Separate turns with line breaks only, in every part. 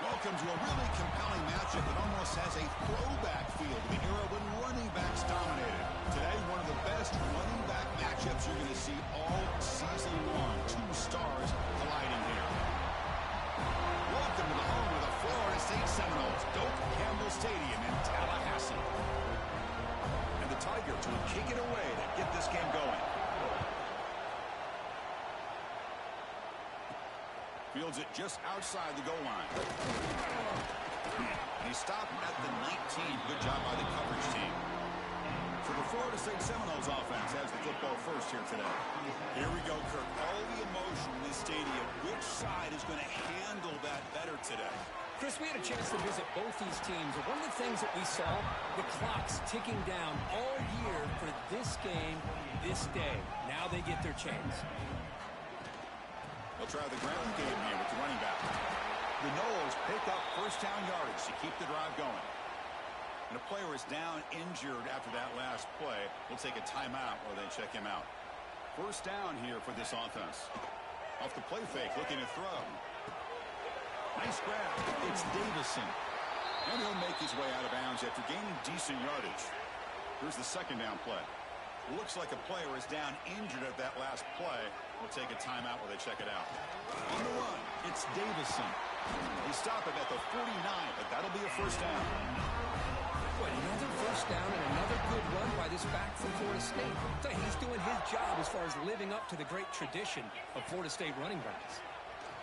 Welcome to a really compelling matchup that almost has a throwback feel to the era when running backs dominated. Today, one of the best running back matchups you're going to see all season long. Two stars colliding here. Welcome to the home of the Florida State Seminoles, Doak Campbell Stadium in Tallahassee. And the Tigers will kick it away to get this game going. Fields it just outside the goal line. He stopped at the 19. Good job by the coverage team. So the Florida State Seminoles offense has the football first here today. Here we go, Kirk. All the emotion in this stadium. Which side is going to handle that better today?
Chris, we had a chance to visit both these teams. And one of the things that we saw, the clock's ticking down all year for this game, this day. Now they get their chance.
They'll try the ground game here with the running back. The Noles pick up first down yardage to keep the drive going. And a player is down injured after that last play. We'll take a timeout while they check him out. First down here for this offense. Off the play fake, looking to throw. Nice grab. It's Davison. And he'll make his way out of bounds after gaining decent yardage. Here's the second down play. Looks like a player is down injured at that last play. We'll take a timeout while they check it out. On the run, it's Davison. They stop it at the 49, but that'll be a first down.
Boy, another first down and another good run by this back from Florida State. He's doing his job as far as living up to the great tradition of Florida State running backs.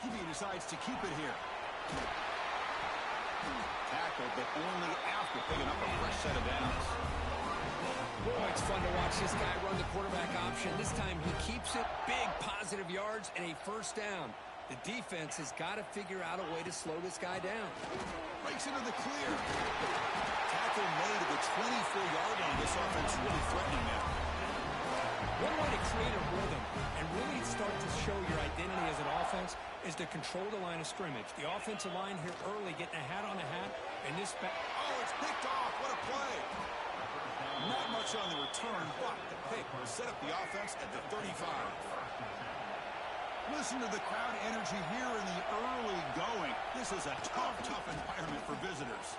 He decides to keep it here. Tackled, but only after picking up a fresh set of downs.
Boy, it's fun to watch this guy run the quarterback option. This time he keeps it, big positive yards, and a first down. The defense has got to figure out a way to slow this guy down.
Breaks into the clear. Tackle made at the 24-yard line. This offense really threatening now.
One way to create a rhythm and really start to show your identity as an offense is to control the line of scrimmage. The offensive line here early getting a hat on a hat, and this back.
Oh, it's picked off. What a play. Not much on the return, but the pick will set up the offense at the 35. Listen to the crowd energy here in the early going. This is a tough environment for visitors.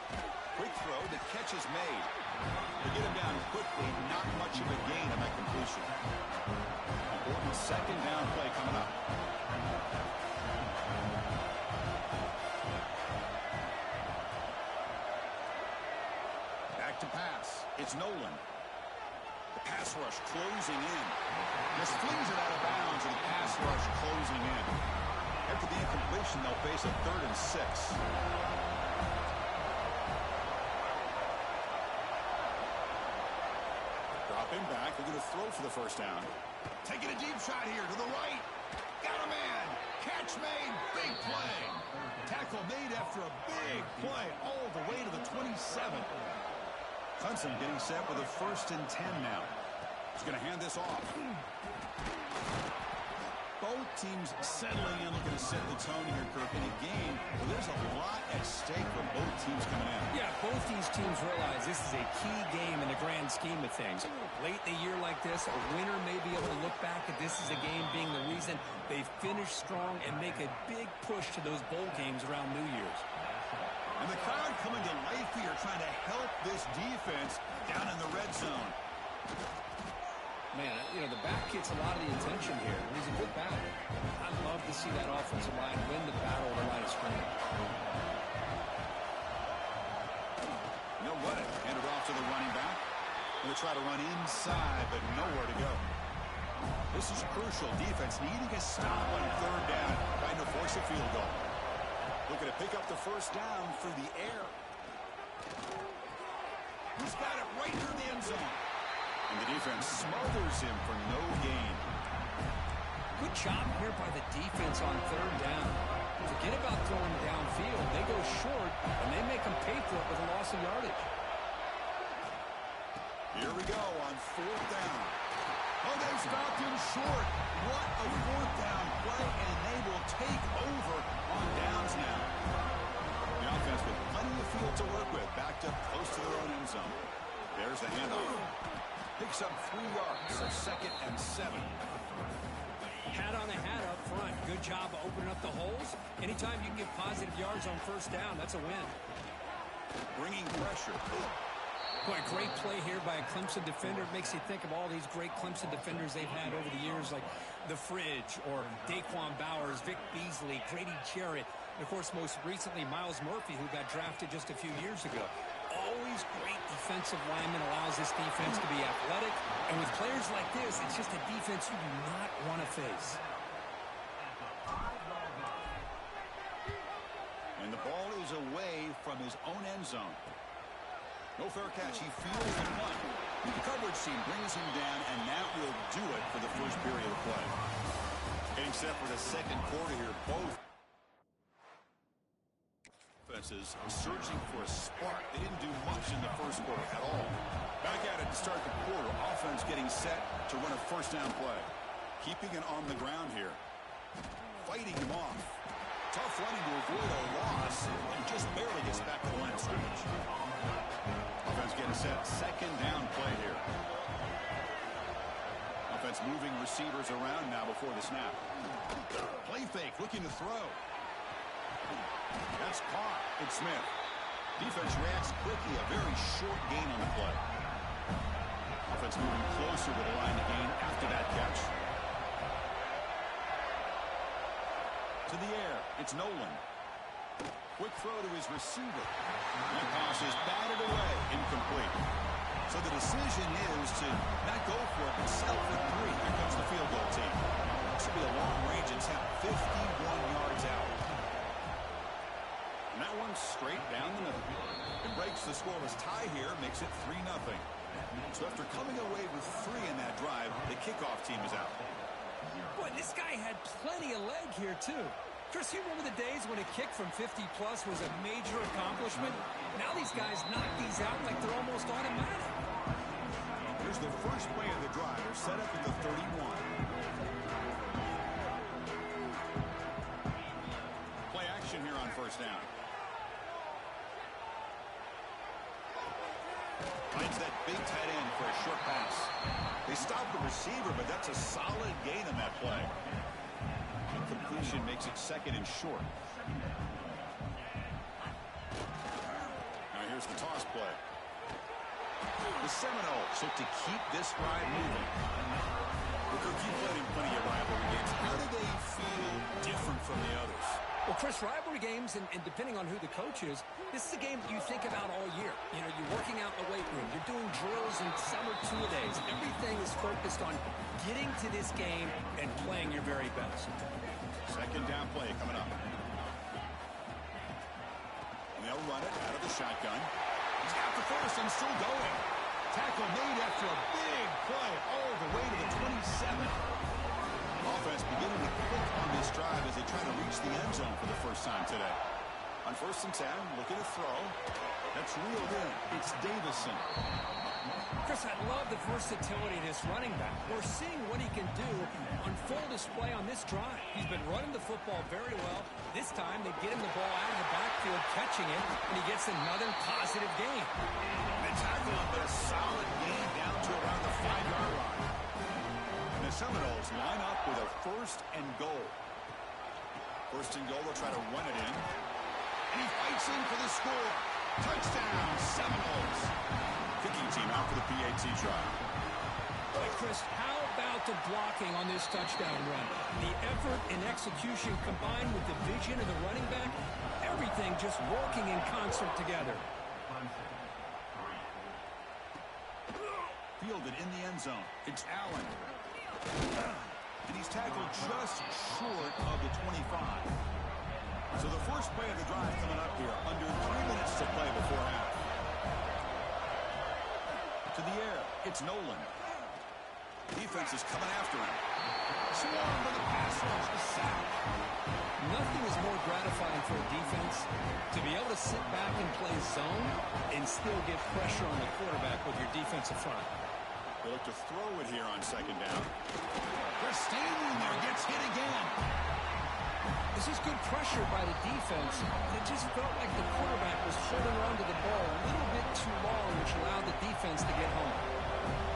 Quick throw, the catch is made. They get him down quickly, not much of a gain on that completion. Important second down play coming up. Back to pass. It's Nolan. The pass rush closing in. Just flings it out of bounds, and the pass rush closing in. After the incompletion, they'll face a 3rd and 6. Dropping back. They're going to throw for the first down. Taking a deep shot here to the right. Got a man. Catch made. Big play. Tackle made after a big play all the way to the 27. Clemson getting set with a 1st and 10 now. He's going to hand this off. Both teams settling in, looking to set the tone here, Kirk, in a game where there's a lot at stake for both teams coming in.
Yeah, both these teams realize this is a key game in the grand scheme of things. Late in a year like this, a winner may be able to look back at this as a game being the reason they finish strong and make a big push to those bowl games around New Year's.
And the crowd coming to life here, trying to help this defense down in the red zone.
Man, you know, the back gets a lot of the attention here. He's a good back. I'd love to see that offensive line win the battle of the line of scrimmage.
No running. Hand it off to the running back. Going to try to run inside, but nowhere to go. This is crucial. Defense needing a stop on 3rd down, trying to force a field goal. Looking to pick up the first down through the air. He's got it right near the end zone. And the defense smothers him for no gain.
Good job here by the defense on 3rd down. Forget about throwing downfield. They go short, and they make them pay for it with a loss of yardage.
Here we go on 4th down. Oh, they stopped him short. What a 4th down play, and they will take over on downs now. The offense with plenty of field to work with, backed up close to their own end zone. There's the handoff. Picks up 3 yards, so 2nd and 7.
Hat on a hat up front. Good job of opening up the holes. Anytime you can get positive yards on first down, that's a win.
Bringing pressure.
Boy, great play here by a Clemson defender. It makes you think of all these great Clemson defenders they've had over the years, like The Fridge or Daquan Bowers, Vic Beasley, Grady Jarrett, and, of course, most recently, Miles Murphy, who got drafted just a few years ago. Always great defensive lineman, allows this defense to be athletic. And with players like this, it's just a defense you do not want to face.
And the ball is away from his own end zone. No fair catch. He feels the punt. The coverage team brings him down, and that will do it for the first period of play. Getting set for the second quarter here. Both offenses searching for a spark. They didn't do much in the first quarter at all. Back at it to start the quarter. Offense getting set to run a first down play. Keeping it on the ground here. Fighting him off. Tough running to avoid a loss, and just barely gets back to the line of scrimmage. Offense getting set. Second down play here. Offense moving receivers around now before the snap. Play fake, looking to throw. That's caught. It's Smith. Defense reacts quickly. A very short gain on the play. Offense moving closer to the line to gain after that catch. To the air. It's Nolan. Quick throw to his receiver. That pass is batted away. Incomplete. So the decision is to not go for it, but settle for 3. Here comes the field goal team. This will be a long-range attempt. 51 yards out. And that one's straight down the middle. It breaks the scoreless tie here, makes it 3-0. So after coming away with 3 in that drive, the kickoff team is out.
Boy, this guy had plenty of leg here, too. Chris, you remember the days when a kick from 50-plus was a major accomplishment? Now these guys knock these out like they're almost automatic.
Here's the first play of the drive. They're set up at the 31. Play action here on first down. Finds that big tight end for a short pass. They stop the receiver, but that's a solid gain on that play. Completion makes it second and short. Now here's the toss play. The Seminoles look to keep this drive moving. Look, you've played in plenty of rivalry games. How do they feel different from the others?
Well, Chris, rivalry games, and depending on who the coach is, this is a game you think about all year. You know, you're working out in the weight room. You're doing drills and summer two-a-days. Everything is focused on getting to this game and playing your very best.
Second down play coming up. And they'll run it out of the shotgun. He's got the first and still going. Tackle made after a big play all the way to the 27. Offense beginning to click on this drive as they try to reach the end zone for the first time today. On first and 10, looking to throw. That's reeled in. It's Davison.
Chris, I love the versatility of this running back. We're seeing what he can do on full display on this drive. He's been running the football very well. This time, they get him the ball out of the backfield, catching it, and he gets another positive gain.
They tackle him, but a solid gain down to around the 5-yard line. And the Seminoles line up with a first and goal. First and goal, they'll try to run it in. And he fights in for the score. Touchdown, Seminoles. Kicking team out for the PAT try.
Hey, Chris, how about the blocking on this touchdown run? The effort and execution combined with the vision of the running back, everything just working in concert together.
Fielded in the end zone. It's Allen. And he's tackled just short of the 25. So the first play of the drive coming up here. Under 3 minutes to play before half. To the air. It's Nolan. Defense is coming after him. Swarm with the pass rush. The sack.
Nothing is more gratifying for a defense to be able to sit back and play zone and still get pressure on the quarterback with your defensive front.
They look to throw it here on second down. They're standing there. Gets hit again.
This is good pressure by the defense. It just felt like the quarterback was holding on to the ball a little bit too long, which allowed the defense to get home.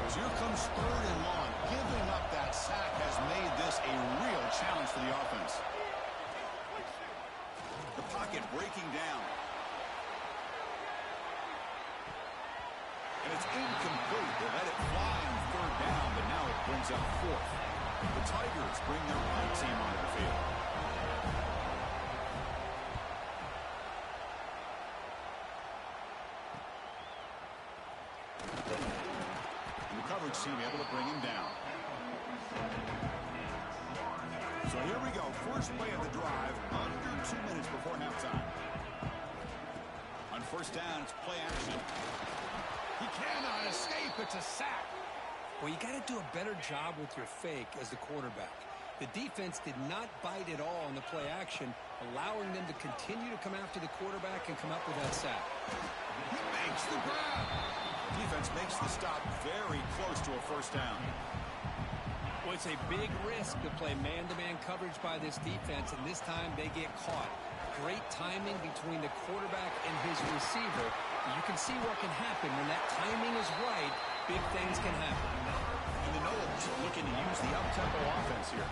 As here comes 3rd and long. Giving up that sack has made this a real challenge for the offense. The pocket breaking down. And it's incomplete. They let it fly on 3rd down, but now it brings up 4th. The Tigers bring their punt team onto the field. And the coverage team able to bring him down. So here we go. First play of the drive, under 2 minutes before halftime. On 1st down, it's play action. He cannot escape. It's a sack.
Well, you got to do a better job with your fake as the quarterback. The defense did not bite at all in the play action, allowing them to continue to come after the quarterback and come up with that sack.
He makes the grab. Defense makes the stop very close to a 1st down.
Well, it's a big risk to play man-to-man coverage by this defense, and this time they get caught. Great timing between the quarterback and his receiver. You can see what can happen when that timing is right. Big things can happen.
And the Noles are looking to use the up-tempo offense here.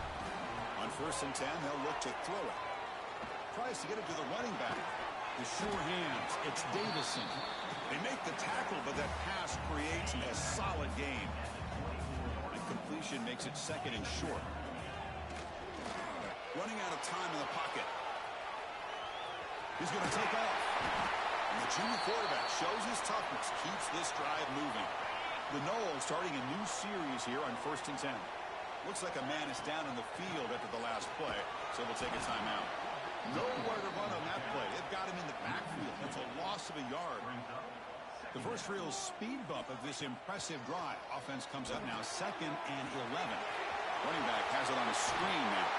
On 1st and 10, they'll look to throw it. Tries to get it to the running back. The sure hands. It's Davison. They make the tackle, but that pass creates a solid gain. And completion makes it 2nd and short. Running out of time in the pocket. He's going to take off. And the junior quarterback shows his toughness, keeps this drive moving. The Noles starting a new series here on 1st and 10. Looks like a man is down in the field after the last play, so we'll take a timeout. Nowhere to run on that play. They've got him in the backfield. That's a loss of a yard. The first real speed bump of this impressive drive. Offense comes up now 2nd and 11. Running back has it on a screen now.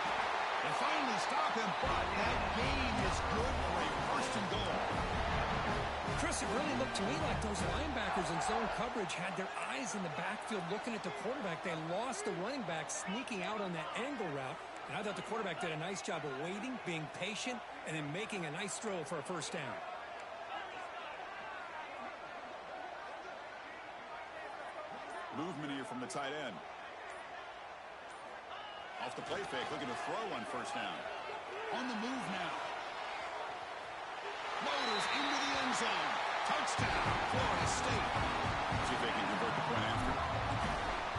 They finally stop him, but that gain is good for a 1st and goal.
Chris, it really looked to me like those linebackers in zone coverage had their eyes in the backfield looking at the quarterback. They lost the running back sneaking out on that angle route. And I thought the quarterback did a nice job of waiting, being patient, and then making a nice throw for a 1st down.
Movement here from the tight end. Off the play fake, looking to throw on 1st down. On the move now. Motors into the end zone. Touchdown, Florida State. See if they can convert the point after.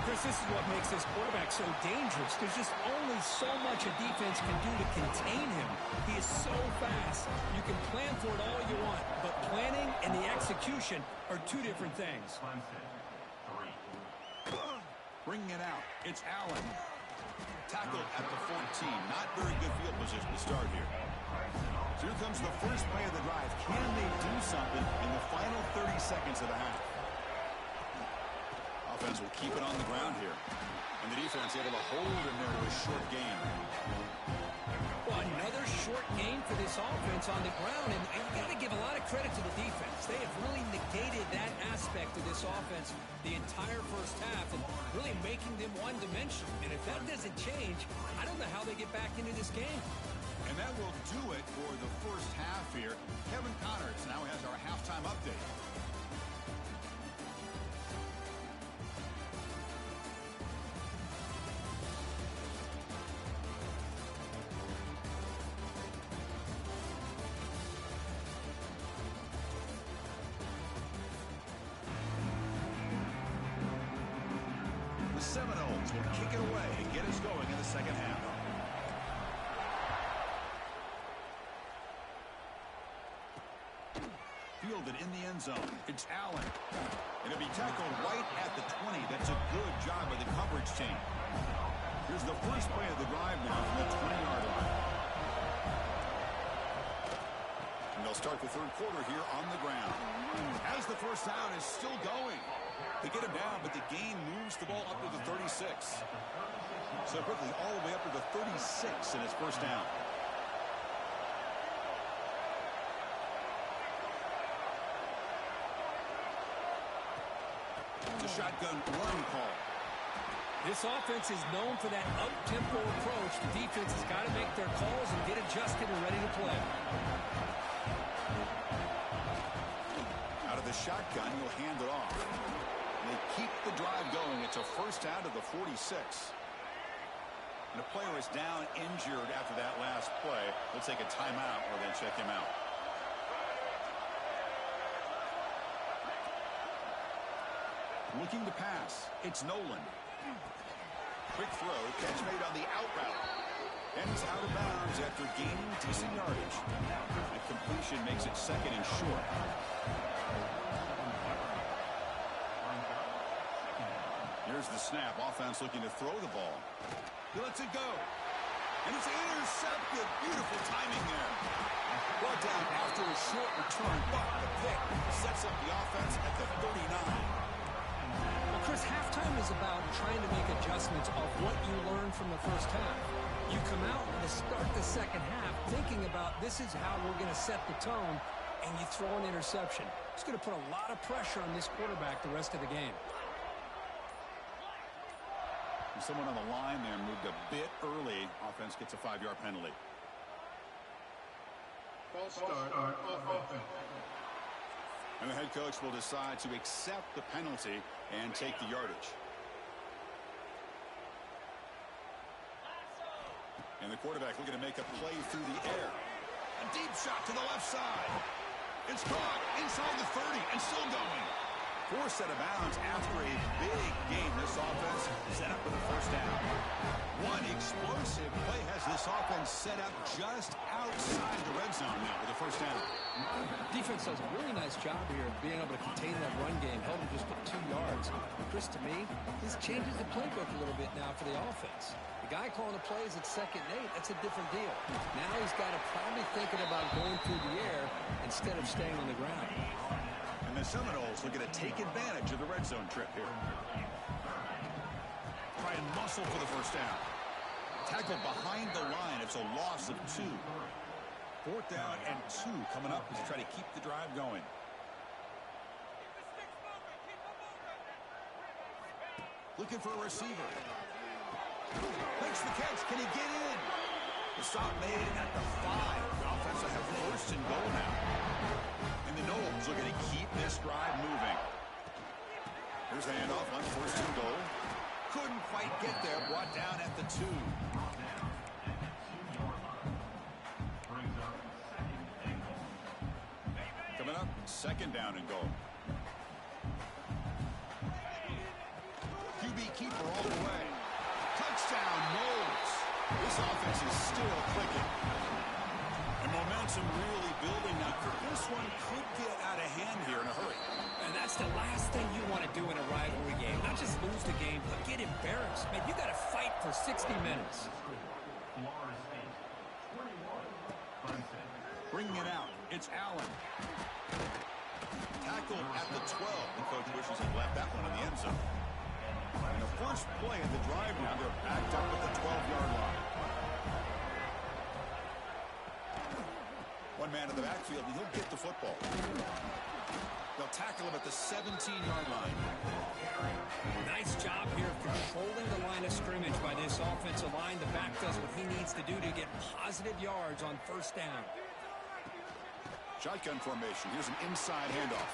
Chris, this is what makes this quarterback so dangerous. There's just only so much a defense can do to contain him. He is so fast. You can plan for it all you want, but planning and the execution are two different things.
Bringing it out. It's Allen. Tackled at the 14. Not very good field position to start here. So here comes the first play of the drive. Can they do something in the final 30 seconds of the half? Offense will keep it on the ground here. And the defense able to hold him there to a short gain.
Well, another short game for this offense on the ground. And you got to give a lot of credit to the defense. They have really negated that aspect of this offense the entire 1st half and really making them one-dimensional. And if that doesn't change, I don't know how they get back into this game.
And that will do it for the 1st half here. Kevin Connors now has our halftime update. The Seminoles will kick it away and get us going in the 2nd half. Fielded in the end zone. It's Allen. And it'll be tackled right at the 20. That's a good job by the coverage team. Here's the first play of the drive now from the 20-yard line. And they'll start the 3rd quarter here on the ground. As the 1st down is still going. They get him down, but the gain moves the ball up to the 36. So quickly all the way up to the 36, and it's 1st down. The shotgun run call.
This offense is known for that up-tempo approach. The defense has got to make their calls and get adjusted and ready to play.
Out of the shotgun, he'll hand it off. They keep the drive going. It's a first down to the 46. And a player is down injured after that last play. We'll take a timeout or then check him out. Looking to pass. It's Nolan. Quick throw. Catch made on the out route. And he's out of bounds after gaining decent yardage. The completion makes it second and short. Here's the snap. Offense looking to throw the ball. He lets it go. And it's intercepted. Beautiful timing there. Brought down after a short return, but the pick sets up the offense at the 39.
Well, Chris, halftime is about trying to make adjustments of what you learned from the first half. You come out to start the second half thinking about this is how we're going to set the tone, and you throw an interception. It's going to put a lot of pressure on this quarterback the rest of the game.
Someone on the line there moved a bit early. Offense gets a 5-yard penalty.
False start on offense.
And the head coach will decide to accept the penalty and take the yardage. And the quarterback looking to make a play through the air. A deep shot to the left side. It's caught inside the 30 and still going. Forced out of bounds after a big game. This offense set up with a first down. One explosive play has this offense set up just outside the red zone now with a first down.
Defense does a really nice job here of being able to contain that run game, held him just to 2 yards. Chris, to me, this changes the playbook a little bit now for the offense. The guy calling the plays at 2nd and 8, that's a different deal. Now he's got to probably thinking about going through the air instead of staying on the ground.
And the Seminoles looking to take advantage of the red zone trip here. Try and muscle for the first down. Tackle behind the line. It's a loss of 2. 4th down and 2 coming up as they try to keep the drive going. Looking for a receiver. Makes the catch. Can he get in? The stop made at the 5. The offense will have first and goal now. And the Noles looking to keep this drive moving. Here's the handoff on 1st and goal. Couldn't quite get there. Brought down at the 2. Coming up, 2nd down and goal. QB keeper all the way. Touchdown, Noles. This offense is still clicking. And momentum really building now. This one could get out of hand here in a hurry.
And that's the last thing you want to do in a rivalry game. Not just lose the game, but get embarrassed. Man, you got to fight for 60 minutes.
Bringing it out. It's Allen. Tackle at the 12. The coach wishes he left that one in the end zone. And the first play of the drive now, they're backed up at the 12-yard line. One man in the backfield, and he'll get the football. They'll tackle him at the 17-yard line.
Nice job here of controlling the line of scrimmage by this offensive line. The back does what he needs to do to get positive yards on 1st down.
Shotgun formation. Here's an inside handoff.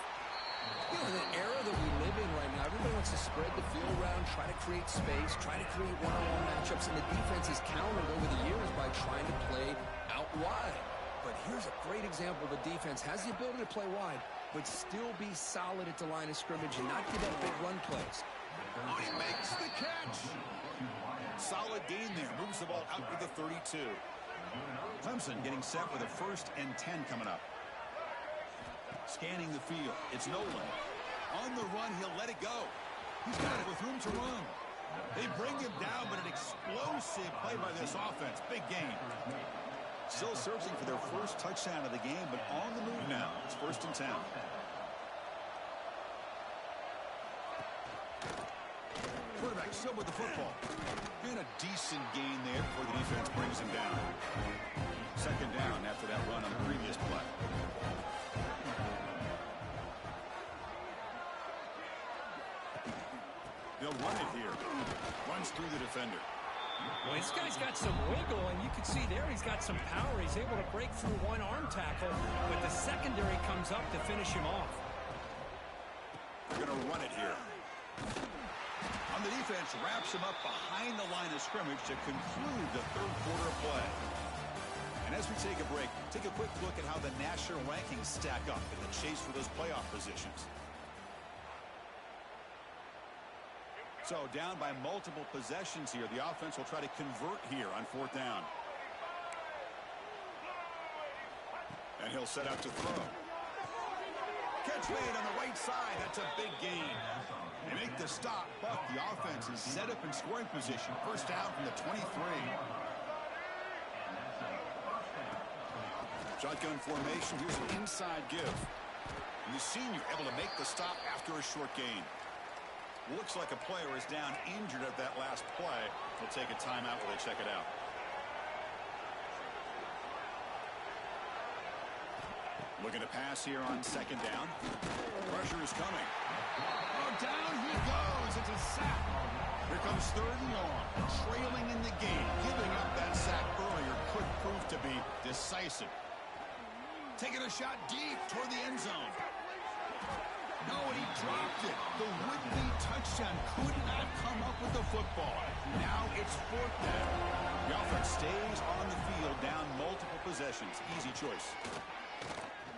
You know, in the era that we live in right now, everybody wants to spread the field around, try to create space, try to create one-on-one matchups, and the defense is countered over the years by trying to play out wide. But here's a great example of a defense has the ability to play wide, but still be solid at the line of scrimmage and not give up big run plays.
Oh, he makes the catch. Solid gain there. Moves the ball out to the 32. Clemson getting set with a 1st and 10 coming up. Scanning the field. It's Nolan. On the run, he'll let it go. He's got it with room to run. They bring him down, but an explosive play by this offense. Big game. Still searching for their first touchdown of the game, but on the move now. It's 1st and 10. Quarterback still with the football. And a decent gain there before the defense brings him down. 2nd down after that run on the previous play. They'll run it here. Runs through the defender.
Well, this guy's got some wiggle, and you can see there he's got some power. He's able to break through one arm tackle, but the secondary comes up to finish him off.
They're going to run it here. On the defense, wraps him up behind the line of scrimmage to conclude the third quarter of play. And as we take a break, take a quick look at how the national rankings stack up in the chase for those playoff positions. So down by multiple possessions here. The offense will try to convert here on fourth down. And he'll set out to throw. Catch made on the right side. That's a big gain. They make the stop, but the offense is set up in scoring position. First down from the 23. Shotgun formation. Here's an inside give. And the senior able to make the stop after a short gain. Looks like a player is down injured at that last play. We'll take a timeout while they check it out. Looking to pass here on second down. Pressure is coming. Oh, down he goes. It's a sack. Here comes third and long. Trailing in the game. Giving up that sack earlier could prove to be decisive. Taking a shot deep toward the end zone. No, and he dropped it. The would-be touchdown could not come up with the football. Now it's fourth down. The offense stays on the field down multiple possessions. Easy choice.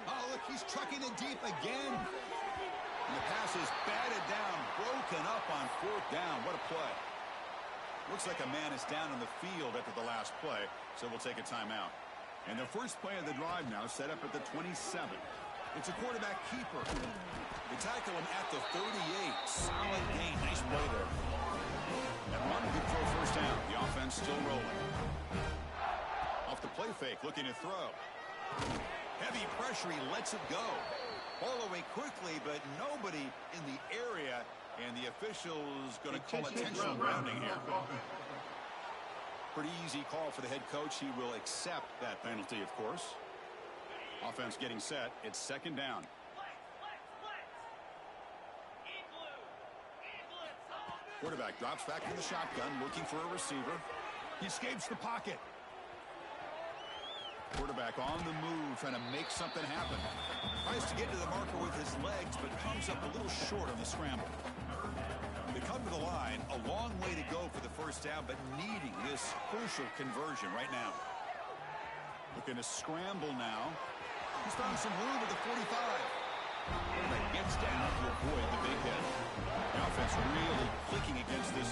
Oh, look, he's trucking it deep again. And the pass is batted down, broken up on fourth down. What a play. Looks like a man is down on the field after the last play, so we'll take a timeout. And the first play of the drive now set up at the 27. It's a quarterback keeper. They tackle him at the 38. Solid gain. Nice play there. And one good throw first down. The offense still rolling. Off the play fake, looking to throw. Heavy pressure, he lets it go. Ball away quickly, but nobody in the area, and the official's going to call attentional grounding here. Pretty easy call for the head coach. He will accept that penalty, of course. Offense getting set. It's second down. Quarterback drops back in the shotgun, looking for a receiver. He escapes the pocket. Quarterback on the move, trying to make something happen. Tries to get to the marker with his legs, but comes up a little short on the scramble. They come to the line, a long way to go for the first down, but needing this crucial conversion right now. Looking to scramble now. He's found some room at the 45. But gets down to avoid the big hit. The offense really clicking against this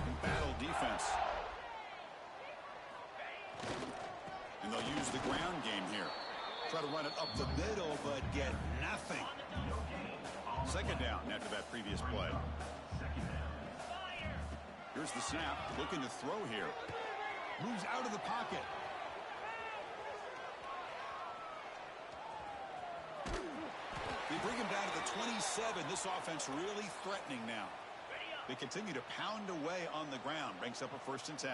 embattled defense. And they'll use the ground game here. Try to run it up the middle, but get nothing. Second down after that previous play. Here's the snap. Looking to throw here. Moves out of the pocket. They bring him down to the 27. This offense really threatening now. They continue to pound away on the ground. Brings up a first and 10.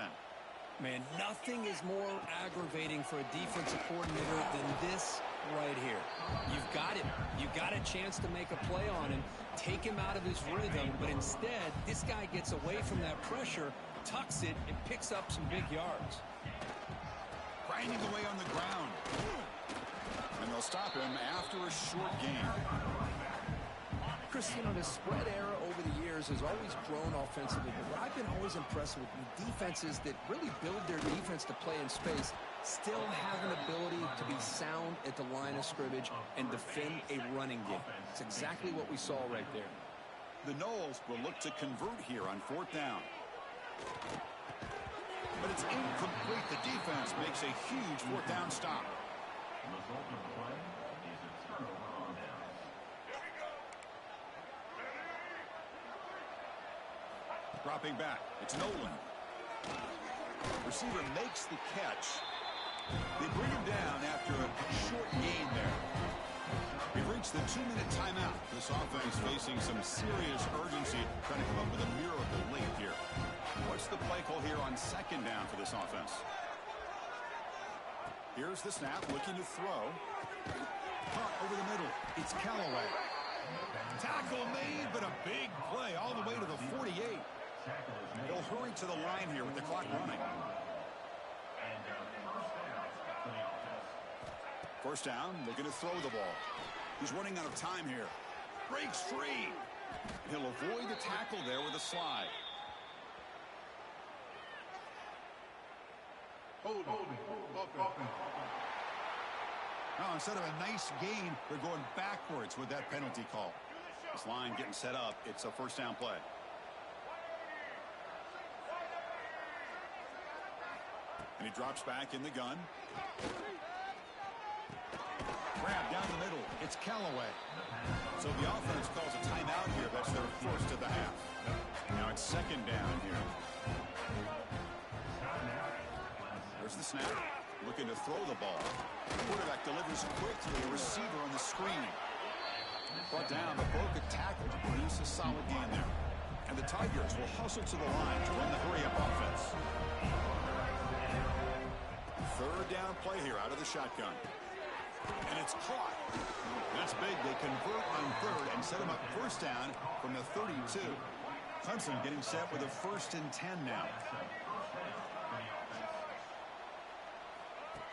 Man, nothing is more aggravating for a defensive coordinator than this right here. You've got him. You've got a chance to make a play on him, take him out of his rhythm, but instead, this guy gets away from that pressure, tucks it, and picks up some big yards.
Grinding away on the ground. And they'll stop him after a short game.
Chris, you know, the spread era over the years has always grown offensively, but what I've been always impressed with defenses that really build their defense to play in space still have an ability to be sound at the line of scrimmage and defend a running game. It's exactly what we saw right there.
The Noles will look to convert here on fourth down. But it's incomplete. The defense makes a huge fourth down stop. Dropping back. It's Nolan. Receiver makes the catch. They bring him down after a short gain there. We've reached the 2-minute timeout. This offense facing some serious urgency, trying to come up with a miracle late here. What's the play call here on second down for this offense? Here's the snap, looking to throw. Caught over the middle. It's Callaway. Tackle made, but a big play all the way to the 48. They'll hurry to the line here with the clock running. First down, looking to throw the ball. He's running out of time here. Breaks free. He'll avoid the tackle there with a slide.
Holding. Offense.
Now, instead of a nice gain, they're going backwards with that penalty call. This line getting set up. It's a first down play. And he drops back in the gun. Grab down the middle. It's Callaway. So the offense calls a timeout here. That's their first of the half. Now it's second down here. There's the snap. Looking to throw the ball. The quarterback delivers quickly. A receiver on the screen. Brought down, but broke a tackle to produce a solid gain there. And the Tigers will hustle to the line to run the hurry-up offense. Third down play here out of the shotgun. And it's caught. That's big. They convert on third and set him up first down from the 32. Clemson getting set with a 1st and 10 now.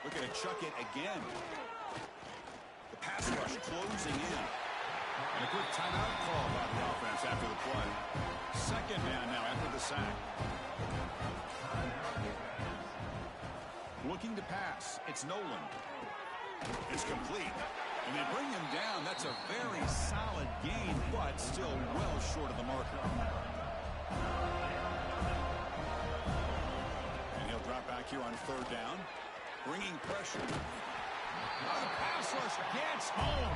Looking to chuck it again. The pass rush closing in. And a quick timeout call by the offense after the play. Second down now after the sack. Looking to pass. It's Nolan. It's complete. And they bring him down. That's a very solid gain, but still well short of the marker. And he'll drop back here on third down. Bringing pressure. Now the pass rush gets home.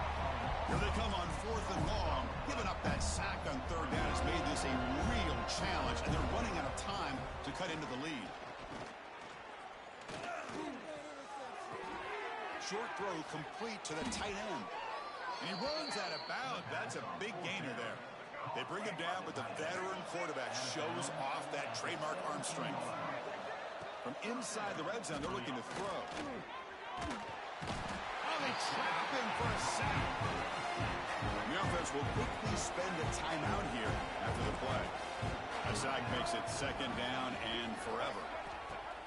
Here they come on 4th and long. Giving up that sack on third down has made this a real challenge, and they're running out of time to cut into the lead. Short throw complete to the tight end. And he runs out of bounds. That's a big gainer there. They bring him down, but the veteran quarterback shows off that trademark arm strength. From inside the red zone, they're looking to throw. Oh, they trap him for a sack. The offense will quickly spend a timeout here after the play. A sack makes it second down and forever.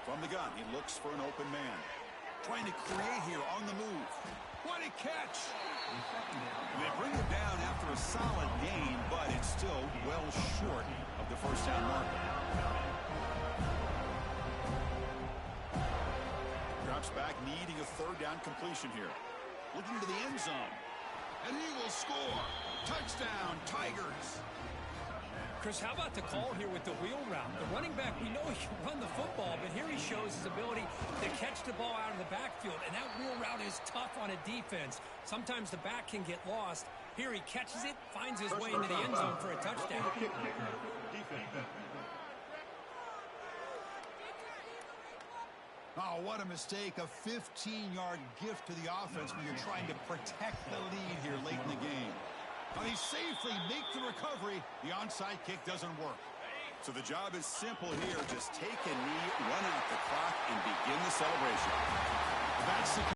From the gun, he looks for an open man. Trying to create here on the move. What a catch! And they bring him down after a solid gain, but it's still well short of the first down marker. Drops back, needing a third down completion here. Looking to the end zone. And he will score. Touchdown, Tigers.
Chris, how about the call here with the wheel route? The running back, we know he can run the football, but here he shows his ability to catch the ball out of the backfield, and that wheel route is tough on a defense. Sometimes the back can get lost. Here he catches it, finds his way into the end zone for a touchdown.
Oh, what a mistake. A 15-yard gift to the offense when you're trying to protect the lead here late in the game. But he safely makes the recovery. The onside kick doesn't work. So the job is simple here. Just take a knee, run out the clock, and begin the celebration. That's the